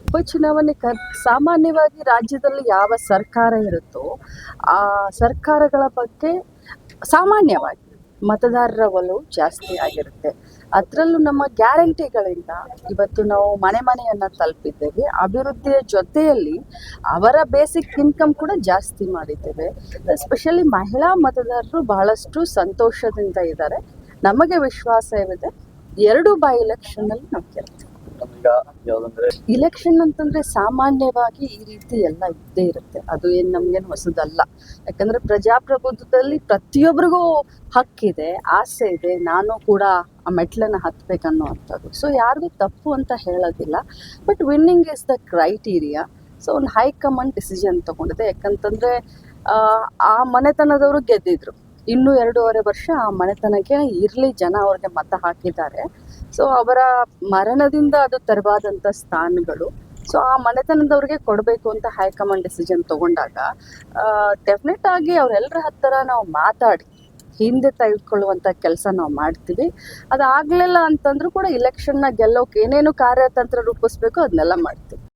ಉಪಚುನಾವಣೆ ಸಾಮಾನ್ಯವಾಗಿ ರಾಜ್ಯದಲ್ಲಿ ಯಾವ ಸರ್ಕಾರ ಇರುತ್ತೋ ಆ ಸರ್ಕಾರಗಳ ಬಗ್ಗೆ ಸಾಮಾನ್ಯವಾಗಿ ಮತದಾರರ ಒಲವು ಜಾಸ್ತಿ ಆಗಿರುತ್ತೆ. ಅದರಲ್ಲೂ ನಮ್ಮ ಗ್ಯಾರಂಟಿಗಳಿಂದ ಇವತ್ತು ನಾವು ಮನೆ ಮನೆಯನ್ನು ತಲುಪಿದ್ದೇವೆ. ಅಭಿವೃದ್ಧಿಯ ಜೊತೆಯಲ್ಲಿ ಅವರ ಬೇಸಿಕ್ ಇನ್ಕಮ್ ಕೂಡ ಜಾಸ್ತಿ ಮಾಡಿದ್ದೇವೆ. ಎಸ್ಪೆಷಲಿ ಮಹಿಳಾ ಮತದಾರರು ಬಹಳಷ್ಟು ಸಂತೋಷದಿಂದ ಇದ್ದಾರೆ. ನಮಗೆ ವಿಶ್ವಾಸವಿದೆ 2 ಬೈ ಎಲೆಕ್ಷನ್ನಲ್ಲಿ ನಾವು ಗೆಲ್ತೀವಿ. ಇಲೆಕ್ಷನ್ ಅಂತಂದ್ರೆ ಸಾಮಾನ್ಯವಾಗಿ ಈ ರೀತಿ ಎಲ್ಲ ಇದ್ದೇ ಇರುತ್ತೆ. ಅದು ಏನು ನಮ್ಗೇನು ಹೊಸದಲ್ಲ. ಯಾಕಂದ್ರೆ ಪ್ರಜಾಪ್ರಭುತ್ವದಲ್ಲಿ ಪ್ರತಿಯೊಬ್ಬರಿಗೂ ಹಕ್ಕಿದೆ, ಆಸೆ ಇದೆ, ನಾನು ಕೂಡ ಆ ಮೆಟ್ಲನ್ನು ಹತ್ಬೇಕನ್ನುವಂಥದ್ದು. ಸೊ ಯಾರಿಗೂ ತಪ್ಪು ಅಂತ ಹೇಳೋದಿಲ್ಲ. But winning is the criteria. So ಒಂದು ಹೈಕಮಾಂಡ್ ಡಿಸಿಷನ್ ತಗೊಂಡಿದೆ. ಯಾಕಂತಂದ್ರೆ ಆ ಮನೆತನದವರು ಗೆದ್ದಿದ್ರು. ಇನ್ನೂ 2.5 ವರ್ಷ ಆ ಮನೆತನಕ್ಕೆ ಇರಲಿ, ಜನ ಅವ್ರಿಗೆ ಮತ ಹಾಕಿದ್ದಾರೆ. ಸೊ ಅವರ ಮರಣದಿಂದ ಅದು ತೆರವಾದಂಥ ಸ್ಥಾನಗಳು. ಸೊ ಆ ಮನೆತನದವ್ರಿಗೆ ಕೊಡಬೇಕು ಅಂತ ಹೈಕಮಾಂಡ್ ಡಿಸಿಷನ್ ತಗೊಂಡಾಗ ಡೆಫಿನೆಟ್ ಆಗಿ ಅವರೆಲ್ಲರ ಹತ್ತಿರ ನಾವು ಮಾತಾಡಿ ಹಿಂದೆ ತೆಗೆದುಕೊಳ್ಳುವಂಥ ಕೆಲಸ ನಾವು ಮಾಡ್ತೀವಿ. ಅದಾಗಲಿಲ್ಲ ಅಂತಂದ್ರೂ ಕೂಡ ಇಲೆಕ್ಷನ್ನ ಗೆಲ್ಲೋಕೆ ಏನೇನು ಕಾರ್ಯತಂತ್ರ ರೂಪಿಸ್ಬೇಕು ಅದನ್ನೆಲ್ಲ ಮಾಡ್ತೀವಿ.